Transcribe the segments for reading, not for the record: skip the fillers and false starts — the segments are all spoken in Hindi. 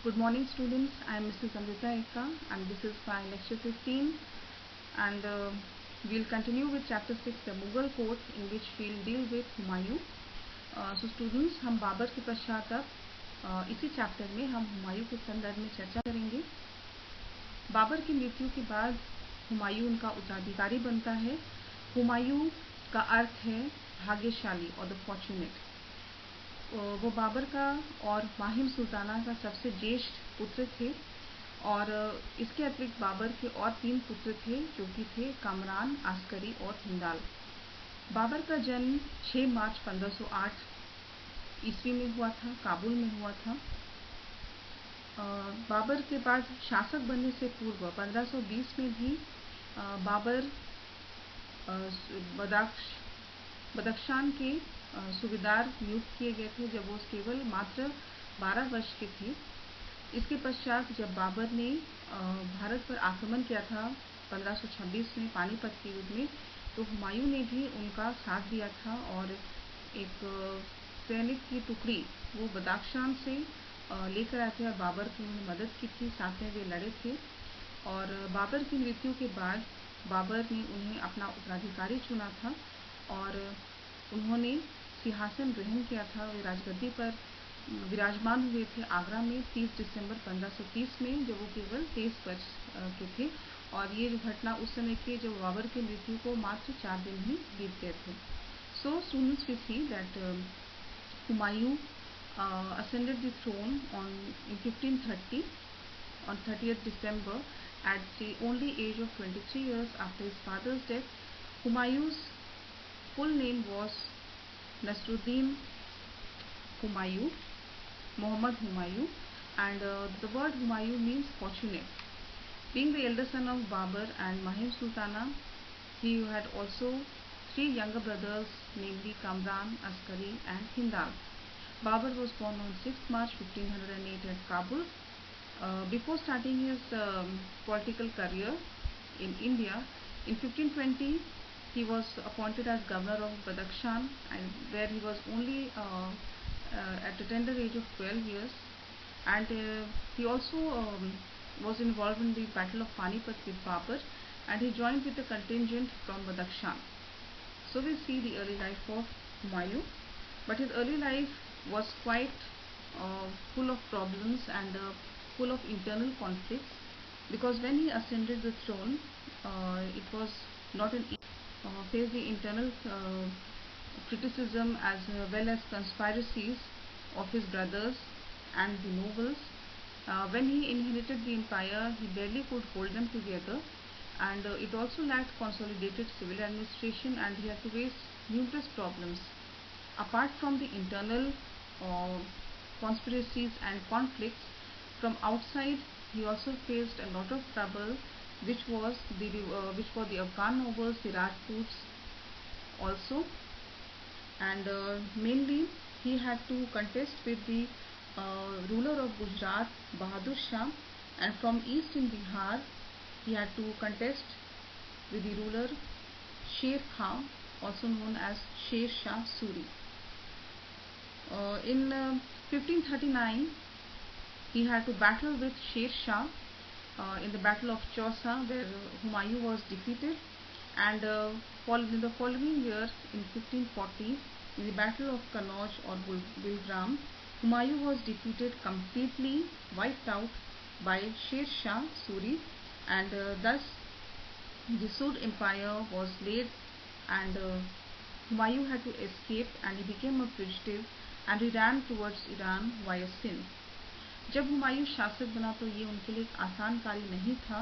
Good morning students, I am Mrs. Amrita Ekka and this is my lecture 15 and we'll continue with chapter 6 the Mughal court in which we'll deal with Humayun. So students हम बाबर के पश्चात अब इसी चैप्टर में हम हुमायूं के संदर्भ में चर्चा करेंगे। बाबर की मृत्यु के बाद हुमायूं का उत्तराधिकारी बनता है। हुमायूं का अर्थ है भाग्यशाली और द फॉर्चुनेट। वो बाबर का और माहिम सुल्ताना का सबसे ज्येष्ठ पुत्र थे और इसके अतिरिक्त बाबर के और 3 पुत्र थे जो कि थे कामरान, आस्करी और हिंदाल। बाबर का जन्म 6 मार्च 1508 ईस्वी में हुआ था, काबुल में हुआ था। बाबर के बाद शासक बनने से पूर्व 1520 में भी बाबर बदख्शान के सूबेदार नियुक्त किए गए थे जब वो केवल मात्र 12 वर्ष के थे। इसके पश्चात जब बाबर ने भारत पर आक्रमण किया था 1526 में पानीपत के युद्ध में, तो हुमायूं ने भी उनका साथ दिया था और एक सैनिक की टुकड़ी वो बदख्शान से लेकर आए थे और बाबर की उन्होंने मदद की थी, साथ में वे लड़े थे। और बाबर की मृत्यु के बाद बाबर ने उन्हें अपना उत्तराधिकारी चुना था और उन्होंने सिंहासन ग्रहण किया था। वे राजगद्दी पर विराजमान हुए थे आगरा में 30 दिसंबर 1530 में जब वो केवल 23 वर्ष के थे और ये घटना उस समय की जब बाबर की मृत्यु को मात्र 4 दिन ही बीत गए थे। So students we see that Humayun ascended the throne in 1530 on 30th December at the only age of 23 years after his father's death. Humayun's full name was Nasruddin Humayun, Muhammad Humayun, and the word Humayun means fortunate. Being the elder son of Babur and Mahim Sultana, he had also 3 younger brothers, namely Kamran, Askari and Hindal. Babur was born on 6th March 1508 at Kabul. Before starting his political career in India, in 1520 he was appointed as governor of Badakhshan, and where he was only at a tender age of 12 years, and he also was involved in the Battle of Panipat with Babur, and he joined with a contingent from Badakhshan. So we see the early life of Humayun, but his early life was quite full of problems and full of internal conflicts, because when he ascended the throne, it was not an faced the internal criticism as well as conspiracies of his brothers and the nobles. When he inherited the empire, he barely could hold them together, and it also lacked consolidated civil administration, and he had to face numerous problems. Apart from the internal conspiracies and conflicts, from outside he also faced a lot of trouble, which were the Afghan nobles, the Rajputs also, and mainly he had to contest with the ruler of Gujarat, Bahadur Shah, and from east in Bihar he had to contest with the ruler Sher Khan, also known as Sher Shah Suri. In 1539 he had to battle with Sher Shah in the Battle of Chausa, where Humayun was defeated, and in the following year in 1540 in the Battle of Kannauj or Bilgram, Humayun was defeated, completely wiped out by Sher Shah Suri, and thus the Sood Empire was laid, and Humayun had to escape, and he became a fugitive and he ran towards Iran via Sindh. जब हुमायूं शासक बना तो ये उनके लिए एक आसान कार्य नहीं था।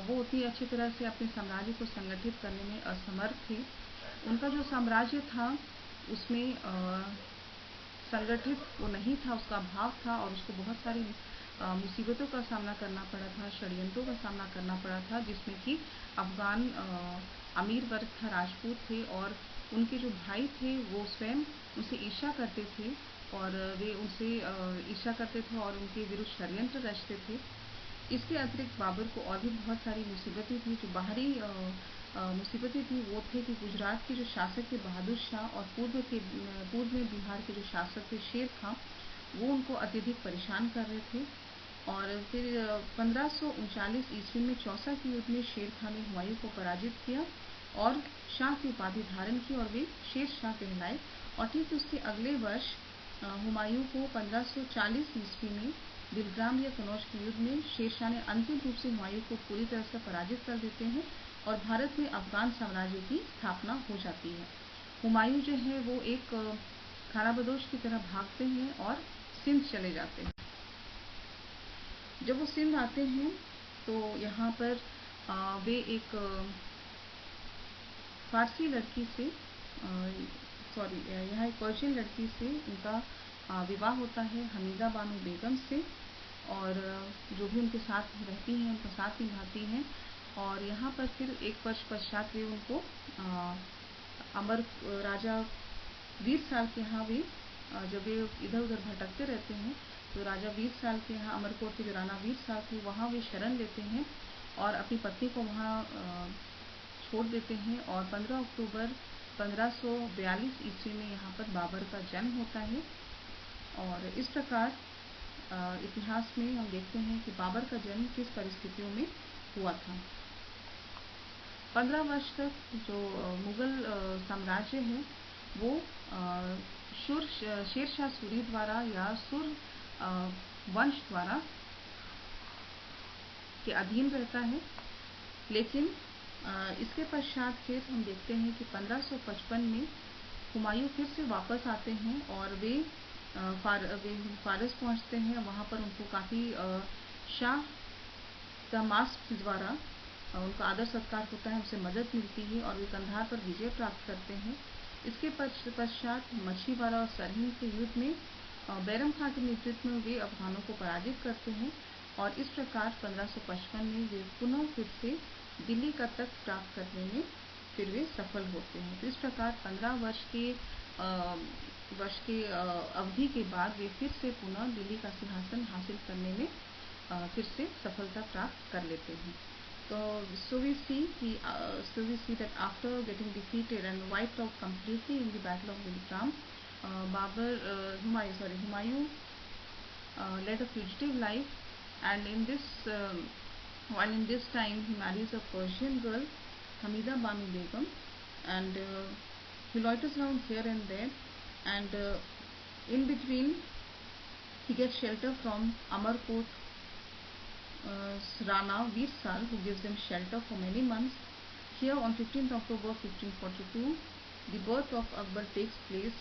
वो उतनी अच्छी तरह से अपने साम्राज्य को संगठित करने में असमर्थ थे। उनका जो साम्राज्य था उसमें संगठित वो नहीं था, उसका अभाव था और उसको बहुत सारी मुसीबतों का सामना करना पड़ा था, षड्यंत्रों का सामना करना पड़ा था, जिसमें कि अफगान अमीर वर्ग था, राजपूत थे और उनके जो भाई थे वो स्वयं उनसे ईर्ष्या करते थे और वे उनसे ईर्ष्या करते थे और उनके विरुद्ध षड्यंत्र रचते थे। इसके अतिरिक्त बाबर को और भी बहुत सारी मुसीबतें थी। जो बाहरी मुसीबतें थी वो थे कि गुजरात के जो शासक थे बहादुर शाह और पूर्व में बिहार के जो शासक थे शेर खां, वो उनको अत्यधिक परेशान कर रहे थे और फिर 1539 ईस्वी में चौसा के युद्ध में शेर खान ने हुमायूं को पराजित किया और शाह की उपाधि धारण की और वे शेर शाह कहलाए। और ठीक उसके अगले वर्ष हुमायूं को 1540 ईस्वी में बिलग्राम या कनौज के युद्ध में शेर शाह ने अंतिम रूप से हुमायूं को पूरी तरह से पराजित कर देते हैं और भारत में अफगान साम्राज्य की स्थापना हो जाती है। हुमायूं जो है वो एक खानाबदोश की तरह भागते हैं और सिंध चले जाते हैं। जब वो सिंध आते हैं तो यहाँ पर वे एक फारसी लड़की से यहाँ एक पर्शियन लड़की से उनका विवाह होता है, हमीदा बानो बेगम से, और जो भी उनके साथ रहती हैं उनका साथ निभाती हैं। और यहाँ पर फिर एक वर्ष पश्चात वे उनको अमर राजा वीर साल के यहाँ वे जब वे इधर उधर भटकते रहते हैं तो राजा वीर साल के यहाँ अमरकोट के जो राणा वीर साल थे वहाँ वे शरण लेते हैं और अपनी पत्नी को वहाँ छोड़ देते हैं। और 15 अक्टूबर 1542 ईस्वी में यहाँ पर बाबर का जन्म होता है। और इस प्रकार इतिहास में हम देखते हैं कि बाबर का जन्म किस परिस्थितियों में हुआ था। 15 वर्ष तक जो मुगल साम्राज्य है वो शेर शाह सूरी द्वारा या सुर वंश द्वारा के अधीन रहता है। लेकिन इसके पश्चात फिर हम देखते हैं कि 1555 में हुमायूं फिर से वापस आते हैं और वे फारस पहुंचते हैं। वहां पर उनको काफ़ी शाह तमास्प द्वारा उनका आदर सत्कार होता है, उनसे मदद मिलती है और वे कंधार पर विजय प्राप्त करते हैं। इसके पश्चात मछलीवाड़ा और सरहिंद के युद्ध में बैरम खां के नेतृत्व में वे अफगानों को पराजित करते हैं और इस प्रकार 1555 में वे पुनः फिर से दिल्ली का तख्त प्राप्त करने में फिर वे सफल होते हैं। तो इस प्रकार 15 वर्ष के अवधि के बाद वे फिर से पुनः दिल्ली का सिंहासन हासिल करने में फिर से सफलता प्राप्त कर लेते हैं। So we see that after getting defeated and wiped out completely in the Battle of Bilgram, Humayun led a fugitive life, and in this time he marries a Persian girl, Hamida Banu Begum, and he loiters around here and there, and in between he gets shelter from Amarkot Rana Veer Sal, who gives them shelter for many months. Here on 15th October 1542, the birth of Akbar takes place,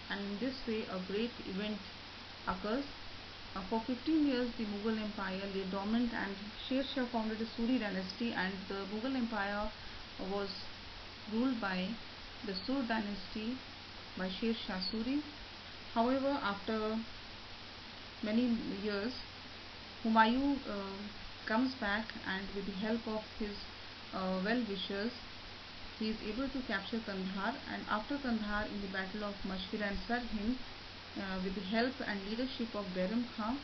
and in this way a great event occurs. For 15 years the Mughal Empire lay dormant and Sher Shah founded a Suri dynasty, and the Mughal Empire was ruled by the Sur dynasty by Sher Shah Suri. However, after many years, Humayun comes back, and with the help of his well-wishers, he is able to capture Kandahar, and after Kandahar in the battle of Mashkira and Sarhind, with the help and leadership of Bairam Khan,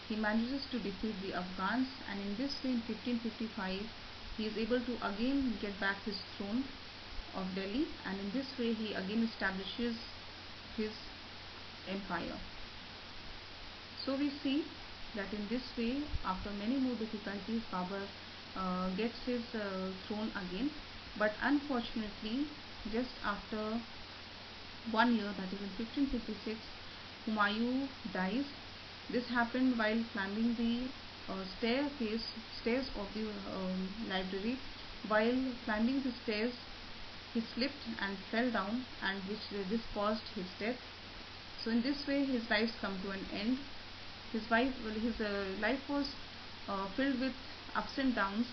he manages to defeat the Afghans, and in this way in 1555 he is able to again get back his throne of Delhi, and in this way he again establishes his empire. So we see that in this way, after many more difficulties, Babur gets his throne again, but unfortunately just after 1 year, that is in 1556, Humayun dies. This happened while climbing the stairs of the library. While climbing the stairs, he slipped and fell down, and this caused his death. So in this way his lives come to an end. His life was filled with ups and downs,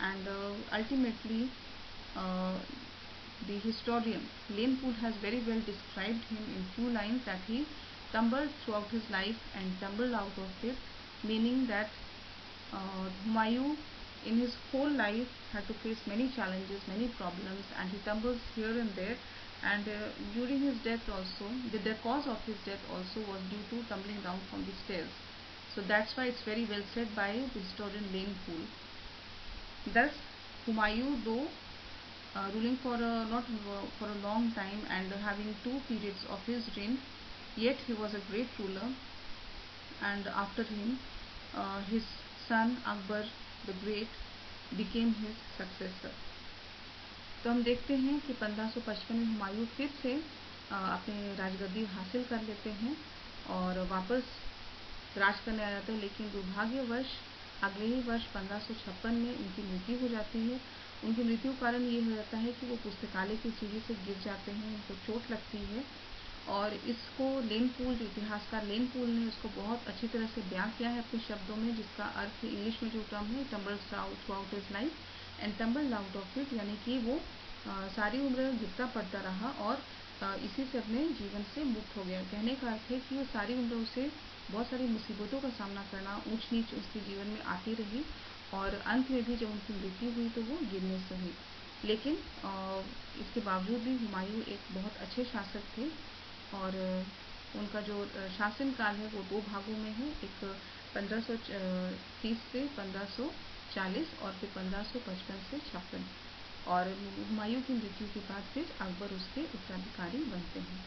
and ultimately the historian Lane Poole has very well described him in few lines, that he tumbled throughout his life and tumbled out of it, meaning that Humayun in his whole life had to face many challenges, many problems, and he tumbles here and there. And during his death also, the cause of his death also was due to tumbling down from the stairs. So that's why it's very well said by the historian Lane Poole. Thus, Humayun, though ruling for not for a long time and having 2 periods of his reign, yet he was a great ruler. And after him, his son Akbar the Great became his successor. तो हम देखते हैं कि 1555 में हुमायूं फिर से अपने राजगद्दी हासिल कर लेते हैं और वापस राज करने आ जाते हैं, लेकिन दुर्भाग्यवश अगले ही वर्ष 1556 में उनकी मृत्यु हो जाती है। उनकी मृत्यु कारण ये हो जाता है कि वो पुस्तकालय की सीढ़ी से गिर जाते हैं, उनको चोट लगती है और इसको लेन पूल, जो इतिहासकार लेन पूल ने उसको बहुत अच्छी तरह से बयां किया है अपने शब्दों में, जिसका अर्थ इंग्लिश में जो टर्म है tumbles through out his life and tumbled out of it, यानी कि वो सारी उम्र गिरता पड़ता रहा और इसी से अपने जीवन से मुक्त हो गया। कहने का अर्थ है कि वो सारी उम्र उसे बहुत सारी मुसीबतों का सामना करना, ऊंच नीच उसके जीवन में आती रही और अंत में भी जब उनकी मृत्यु हुई तो वो गिरने से हुई। लेकिन इसके बावजूद भी हुमायूं एक बहुत अच्छे शासक थे और उनका जो शासन काल है वो 2 भागों में है, एक 1530 से 1540 और फिर 1555 से 56, और हुमायूं की मृत्यु के बाद फिर अकबर उसके उत्तराधिकारी बनते हैं।